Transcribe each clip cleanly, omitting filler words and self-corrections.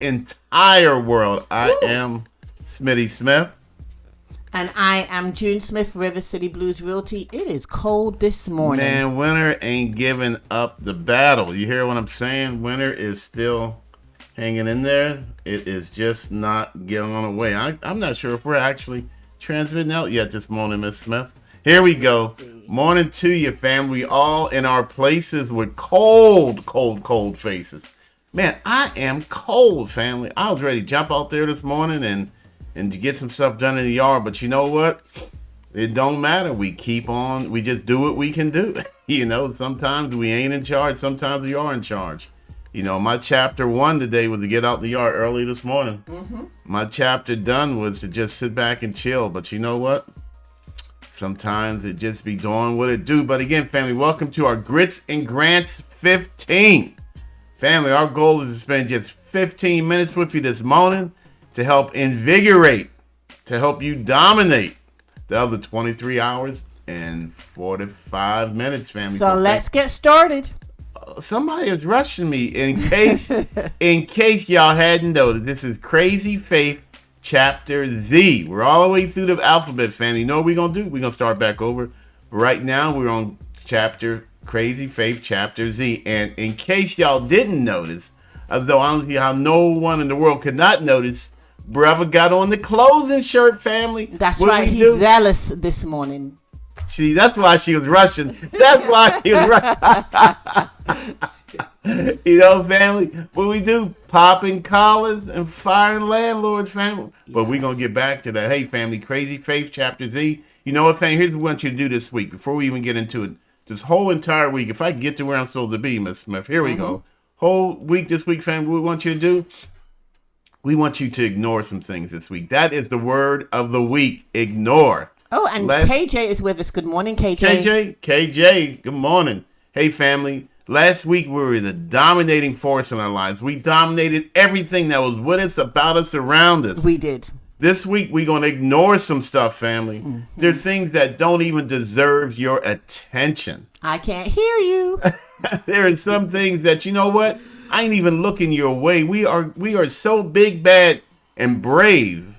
entire world. I am Smitty Smith. And I am June Smith, River City Blues Realty. It is cold this morning. Man, winter ain't giving up the battle. You hear what I'm saying? Winter is still hanging in there. It is just not getting on away. I'm not sure if we're actually transmitting out yet this morning, Miss Smith. Here we go. Morning to you, fam. We all in our places with cold faces. Man, I am cold, family. I was ready to jump out there this morning and to get some stuff done in the yard. But you know what? It don't matter. We keep on. We just do what we can do. You know, sometimes we ain't in charge. Sometimes we are in charge. You know, my chapter 1 today was to get out the yard early this morning. My chapter done was to just sit back and chill. But you know what? Sometimes it just be doing what it do. But again, family, welcome to our Grits and Grants 15. Family, our goal is to spend just 15 minutes with you this morning to help invigorate, to help you dominate the other 23 hours and 45 minutes, family. So let's get started. Somebody is rushing me in case y'all hadn't noticed. This is Crazy Faith Chapter Z. We're all the way through the alphabet, family. You know what we're going to do? We're going to start back over. Right now, we're on Crazy Faith Chapter Z. And in case y'all didn't notice, as though I don't see how no one in the world could not notice, brother got on the closing shirt, family. That's what right. He's zealous this morning. See, that's why she was rushing. That's why she was rushing. You know, family, what we do? Popping collars and firing landlords, family. But we're going to get back to that. Hey, family, Crazy Faith Chapter Z. You know what, family? Here's what we want you to do this week before we even get into it. This whole entire week, if I can get to where I'm supposed to be, Miss Smith, here we go. Whole week this week, family, what we want you to do? We want you to ignore some things this week. That is the word of the week, ignore. Oh, and KJ is with us. Good morning, KJ. KJ, good morning. Hey, family. Last week, we were the dominating force in our lives. We dominated everything that was with us, about us, around us. We did. This week, we're going to ignore some stuff, family. There's things that don't even deserve your attention. I can't hear you. There are some things that, you know what? I ain't even looking your way. We are so big, bad, and brave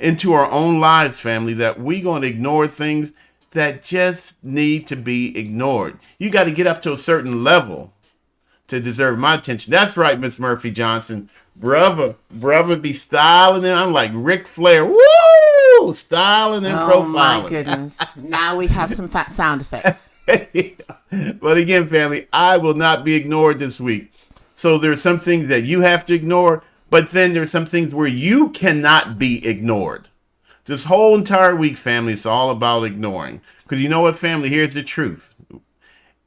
into our own lives, family, that we going to ignore things that just need to be ignored. You got to get up to a certain level to deserve my attention. That's right, Miss Murphy Johnson. Brother be styling them. I'm like Ric Flair. Woo! Styling and profiling. Oh, my goodness. Now we have some fat sound effects. But again, family, I will not be ignored this week. So there's some things that you have to ignore, but then there's some things where you cannot be ignored. This whole entire week, family, it's all about ignoring. Because you know what, family? Here's the truth.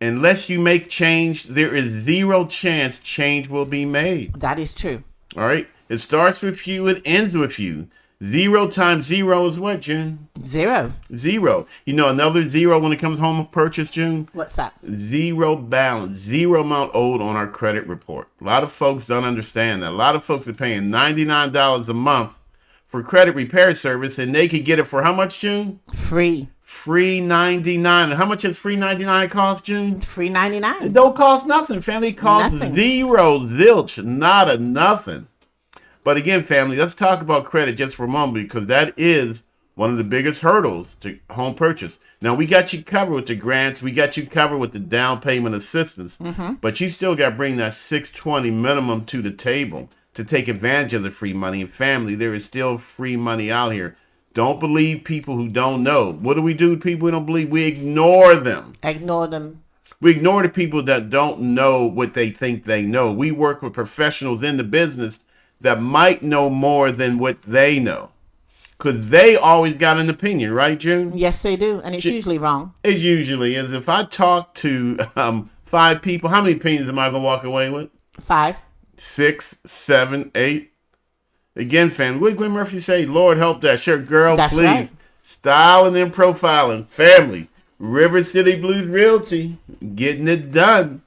Unless you make change, there is zero chance change will be made. That is true. All right? It starts with you, it ends with you. 0 times 0 is what, June? 0. 0. You know another 0 when it comes home purchase, June? What's that? 0 balance, 0 amount owed on our credit report. A lot of folks don't understand that. A lot of folks are paying $99 a month for credit repair service, and they could get it for how much, June? Free. Free 99. How much does free 99 cost, June? Free 99. It don't cost nothing, family. It costs nothing. 0, zilch, not a nothing. But again, family, let's talk about credit just for a moment, because that is one of the biggest hurdles to home purchase. Now, we got you covered with the grants. We got you covered with the down payment assistance. But you still got to bring that $620 minimum to the table to take advantage of the free money. And family, there is still free money out here. Don't believe people who don't know. What do we do with people who don't believe? We ignore them. Ignore them. We ignore the people that don't know what they think they know. We work with professionals in the business that might know more than what they know. Because they always got an opinion, right, June? Yes, they do. And it's usually wrong. It usually is. If I talk to 5 people, how many opinions am I going to walk away with? 5. 6, 7, 8. Again, fam, what did Gwen Murphy say? Lord help that shirt, girl, That's please. Right. Styling and profiling. Family. River City Blues Realty. Getting it done.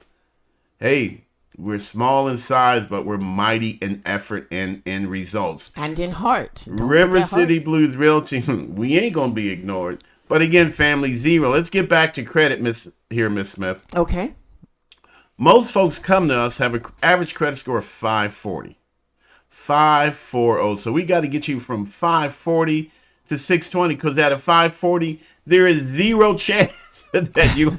Hey, we're small in size, but we're mighty in effort and in results. And in heart. River City Blues Realty. We ain't going to be ignored. But again, family, 0. Let's get back to credit, Miss Smith. Okay. Most folks come to us have an average credit score of 540. 540. So we got to get you from 540 to 620, because at a 540, there is zero chance that you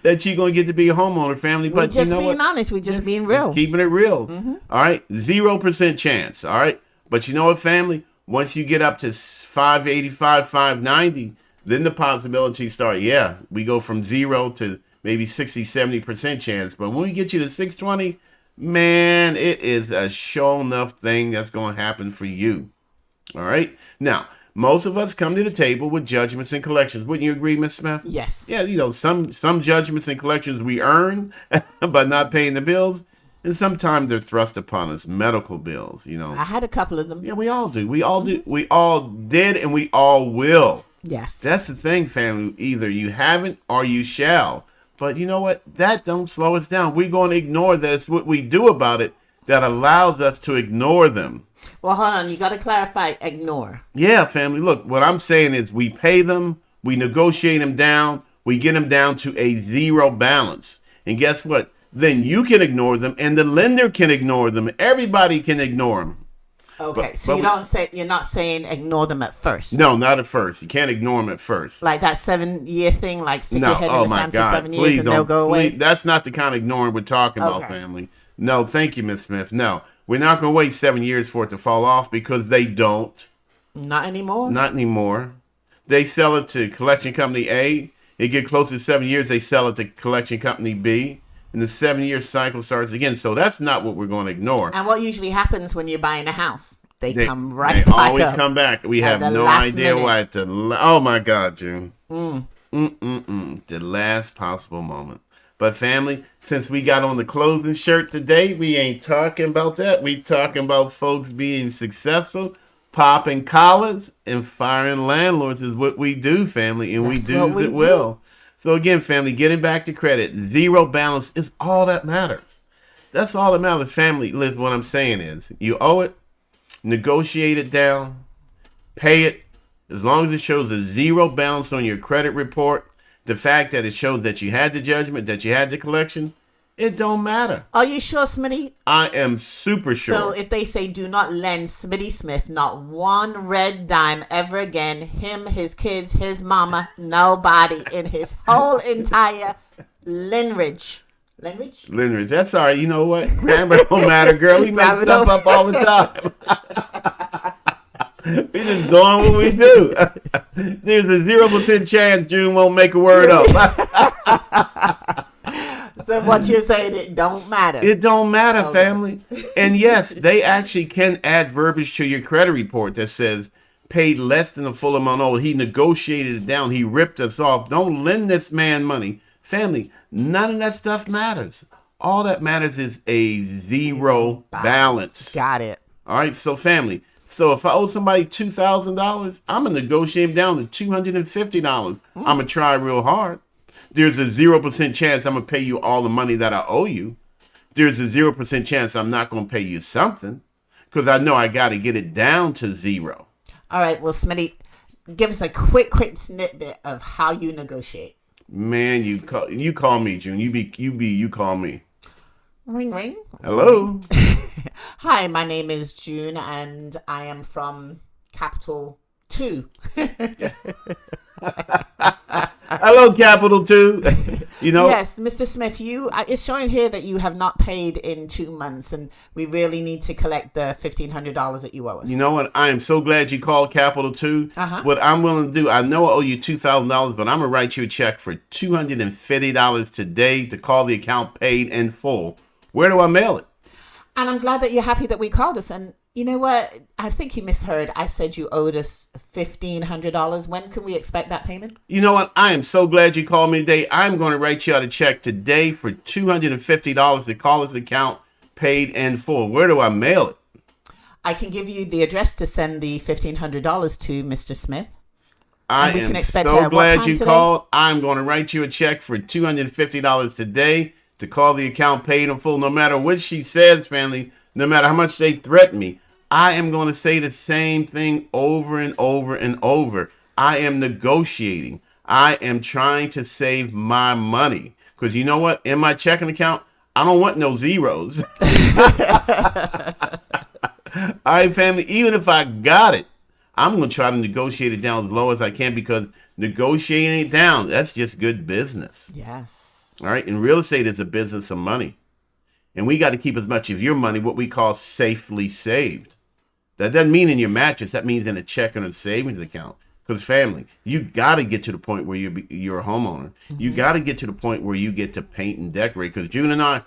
that you're going to get to be a homeowner, family. We're But you just know being what? honest. We're just being real. Keeping it real. All right. 0% chance. All right. But you know what, family? Once you get up to 585, 590, then the possibilities start. Yeah, we go from 0 to maybe 60, 70% chance. But when we get you to 620, man, it is a sure enough thing that's going to happen for you. All right. Now, most of us come to the table with judgments and collections. Wouldn't you agree, Miss Smith? Yes. Yeah, you know, some judgments and collections we earn by not paying the bills, and sometimes they're thrust upon us. Medical bills, you know. I had a couple of them. Yeah, we all do. We all do. We all did, and we all will. Yes. That's the thing, family. Either you haven't or you shall. But you know what? That don't slow us down. We're going to ignore that. It's what we do about it that allows us to ignore them. Well, hold on. You got to clarify ignore. Yeah, family. Look, what I'm saying is we pay them, we negotiate them down, we get them down to a zero balance. And guess what? Then you can ignore them, and the lender can ignore them. Everybody can ignore them. Okay, But- so but you're not saying ignore them at first. No, not at first. You can't ignore them at first. Like that 7-year thing, like stick No, your head in oh the my sand for God. 7 years Please and they'll don't. go away. Please, that's not the kind of ignoring we're talking about, Okay. family. No, thank you, Miss Smith. No, we're not going to wait 7 years for it to fall off, because they don't. Not anymore. Not anymore. They sell it to collection company A. It get close to 7 years, they sell it to collection company B. And the 7-year cycle starts again. So that's not what we're going to ignore. And what usually happens when you're buying a house? They come right They back always up. come back. We at have the no last idea minute. why. Oh my God, June. The last possible moment. But family, since we got on the clothing shirt today, we ain't talking about that. We talking about folks being successful, popping collars, and firing landlords is what we do, family, and That's we do what we it well. So again, family, getting back to credit, zero balance is all that matters. That's all that matters, family. Listen, what I'm saying is, you owe it, negotiate it down, pay it. As long as it shows a zero balance on your credit report, the fact that it shows that you had the judgment, that you had the collection, it don't matter. Are you sure, Smitty? I am super sure. So if they say do not lend Smitty Smith not one red dime ever again, him, his kids, his mama, nobody in his whole entire Linridge. Linridge, that's all right. You know what? Grammar don't matter, girl. We make Grammar stuff don't- up all the time. We just doing what we do. There's a 0% chance June won't make a word up. So what you're saying, it don't matter. It don't matter, family. And yes, they actually can add verbiage to your credit report that says paid less than the full amount owed. He negotiated it down. He ripped us off. Don't lend this man money. Family, none of that stuff matters. All that matters is a zero balance. Got it. All right, so family. So if I owe somebody $2,000, I'm going to negotiate him down to $250. I'm going to try real hard. There's a 0% chance I'm going to pay you all the money that I owe you. There's a 0% chance I'm not going to pay you something, because I know I got to get it down to zero. All right. Well, Smitty, give us a quick snippet of how you negotiate. Man, you call me, June. You call me. Ring, ring. Hello. Hi, my name is June, and I am from Capital 2. Hello, Capital 2. You know, Yes, Mr. Smith, it's showing here that you have not paid in 2 months, and we really need to collect the $1,500 that you owe us. you know what? I am so glad you called Capital 2. Uh-huh. What I'm willing to do, I know I owe you $2,000, but I'm going to write you a check for $250 today to call the account paid in full. Where do I mail it? And I'm glad that you're happy that we called us. And you know what? I think you misheard. I said you owed us $1,500. When can we expect that payment? You know what? I am so glad you called me today. I'm going to write you out a check today for $250 to call this account paid in full. Where do I mail it? I can give you the address to send the $1,500 to Mr. Smith. I we can am expect it so at what glad time you today? called. I'm going to write you a check for $250 today to call the account paid in full. No matter what she says, family, no matter how much they threaten me, I am going to say the same thing over and over and over. I am negotiating. I am trying to save my money. Because you know what? In my checking account, I don't want no zeros. All right, family. Even if I got it, I'm going to try to negotiate it down as low as I can because negotiating it down, that's just good business. Yes. All right. And real estate is a business of money. And we got to keep as much of your money, what we call safely saved. That doesn't mean in your mattress. That means in a checking or savings account. Because family, you got to get to the point where you're a homeowner. You got to get to the point where you get to paint and decorate. Because June and I,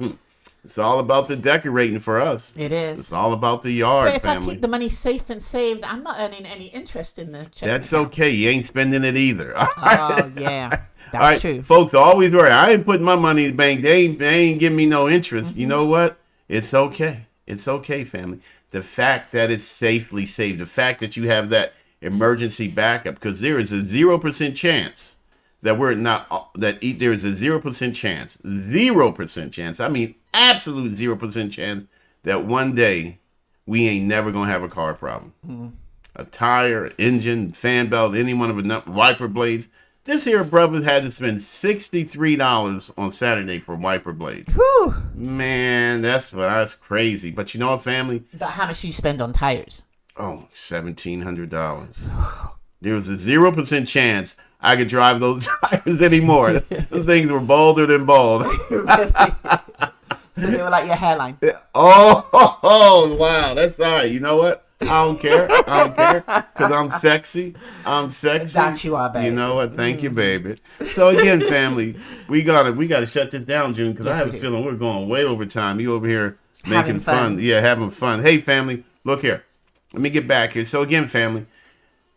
it's all about the decorating for us. It is. It's all about the yard, But if I family. keep the money safe and saved, I'm not earning any interest in the check. That's okay. You ain't spending it either. All Oh, yeah. That's All right, true. folks, always worry. I ain't putting my money in the bank. They ain't giving me no interest. You know what? It's okay. It's okay, family. The fact that it's safely saved, the fact that you have that emergency backup, because there is a 0% chance that there is a 0% chance, 0% chance. I mean, absolute 0% chance that one day we ain't never gonna have a car problem. A tire, engine, fan belt, any one of the wiper blades. This here brother had to spend $63 on Saturday for wiper blades. Whew. Man, that's crazy. But you know what, family? But how much do you spend on tires? Oh, $1,700. There was a 0% chance I could drive those tires anymore. Those things were bolder than bald. So they were like your hairline. Oh, wow. That's all right. You know what? I don't care. Because I'm sexy. That you are, baby. You know what? Thank you, baby. So again, family, we gotta shut this down, June, because I have a feeling we're going way over time. You over here making fun. Yeah, having fun. Hey, family, look here. Let me get back here. So again, family,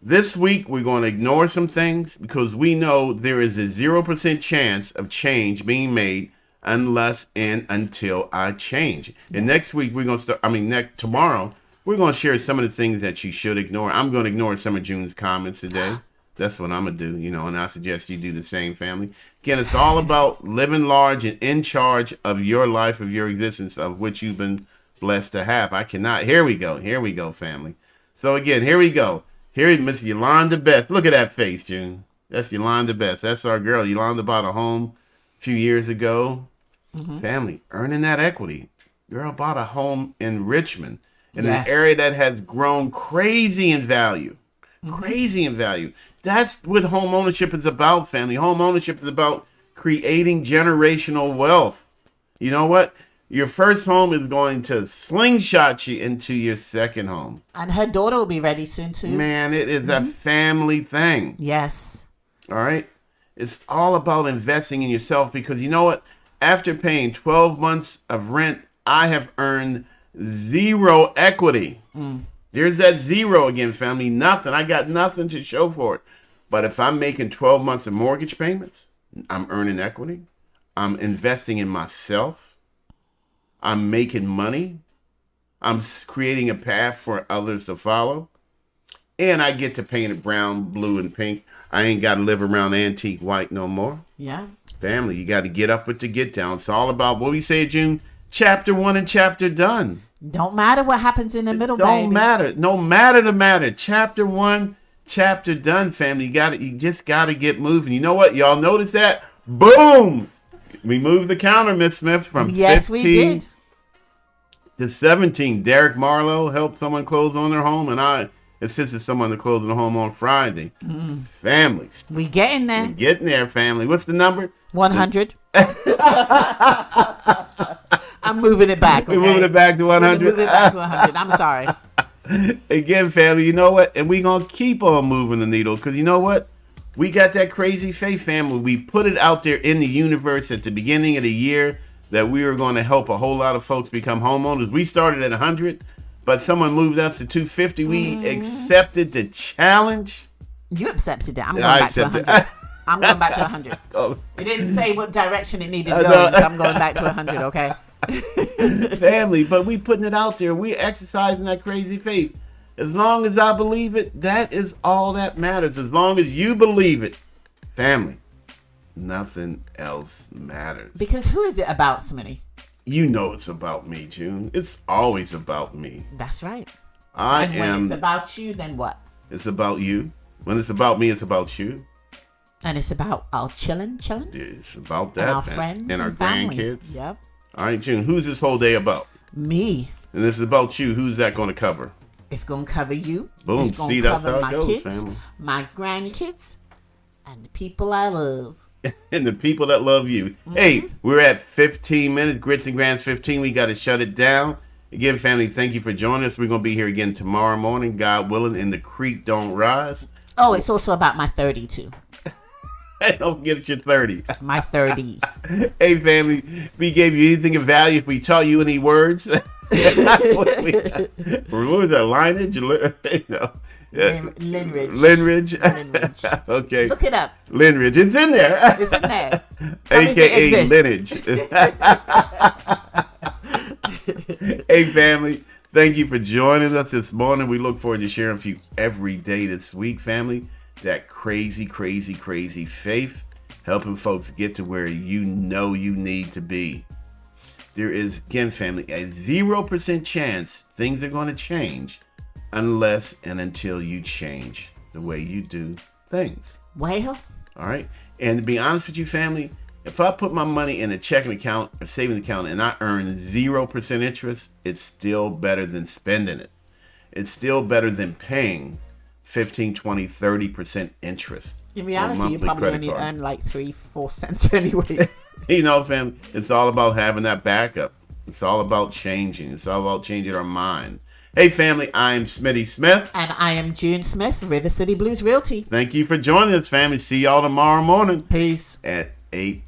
this week we're going to ignore some things because we know there is a 0% chance of change being made unless and until I change. And next week we're going to start, tomorrow, we're going to share some of the things that you should ignore. I'm going to ignore some of June's comments today. That's what I'm going to do, and I suggest you do the same, family. Again, it's all about living large and in charge of your life, of your existence, of which you've been blessed to have. Here we go, family. So again, here we go. Here is Miss Yolanda Best. Look at that face, June. That's Yolanda Best. That's our girl. Yolanda bought a home a few years ago. Family, earning that equity. Girl bought a home in Richmond, in an area that has grown crazy in value. Crazy in value. That's what home ownership is about, family. Home ownership is about creating generational wealth. You know what? Your first home is going to slingshot you into your second home. And her daughter will be ready soon, too. Man, it is a family thing. Yes. All right? It's all about investing in yourself because you know what? After paying 12 months of rent, I have earned zero equity. There's that zero again, family. Nothing. I got nothing to show for it. But if I'm making 12 months of mortgage payments, I'm earning equity. I'm investing in myself. I'm making money. I'm creating a path for others to follow. And I get to paint it brown, blue, and pink. I ain't got to live around antique white no more. Yeah. Family, you got to get up with the get down. It's all about what we say, June. Chapter 1 and chapter done. Don't matter what happens in the middle, baby. Don't matter. No matter the matter. Chapter 1, chapter done, family. You just got to get moving. You know what? Y'all notice that? Boom! We moved the counter, Miss Smith, from 15 we did. to 17. Derek Marlowe helped someone close on their home, and I assisted someone to close on the home on Friday. Family. We getting there. We're getting there, family. What's the number? 100. I'm moving it back. Okay? We're moving it back to 100. Moving it back to 100. I'm sorry. Again, family, you know what? And we're going to keep on moving the needle because you know what? We got that crazy faith, family. We put it out there in the universe at the beginning of the year that we were going to help a whole lot of folks become homeowners. We started at 100, but someone moved up to 250. We accepted the challenge. You accepted it. I'm going back to 100. I'm going back to 100. It didn't say what direction it needed to go, so I'm going back to 100, okay? Family, but we putting it out there. We exercising that crazy faith. As long as I believe it, that is all that matters. As long as you believe it, family, nothing else matters. Because who is it about, Smitty? You know it's about me, June. It's always about me. That's right. When it's about you, then what? It's about you. When it's about me, it's about you. And it's about our chilling. It's about that. And our friends and our family. grandkids. Yep. All right, June, who's this whole day about? Me. And this is about you. Who's that going to cover? It's gonna cover you. Boom. It's gonna See, that's cover how it my goes, kids, family. my grandkids, and the people I love. And the people that love you. Hey, we're at 15 minutes. Grits and Grants 15. We got to shut it down. Again, family, thank you for joining us. We're going to be here again tomorrow morning, God willing, and the creek don't rise. Oh, it's also about my 30 too. Hey, don't forget it's your 30. My 30. Hey, family, if we gave you anything of value, if we taught you any words, what was that? Lineage? Linridge. Linridge. Linridge. Okay. Look it up. Linridge. It's in there. It's in there. Tell me if it AKA exists. Lineage. Hey, family. Thank you for joining us this morning. We look forward to sharing with you every day this week, family. That crazy, crazy, crazy faith, helping folks get to where you know you need to be. There is, again, family, a 0% chance things are going to change unless and until you change the way you do things. Well, All right. And to be honest with you, family, if I put my money in a checking account or savings account and I earn 0% interest, it's still better than spending it. It's still better than paying 15, 20, 30% interest. in on reality, you monthly probably credit only cards. earn like 3-4 cents anyway. You know, fam, it's all about having that backup. It's all about changing. It's all about changing our mind. Hey, family, I'm Smitty Smith. And I am June Smith, River City Blues Realty. Thank you for joining us, family. See y'all tomorrow morning Peace. at 8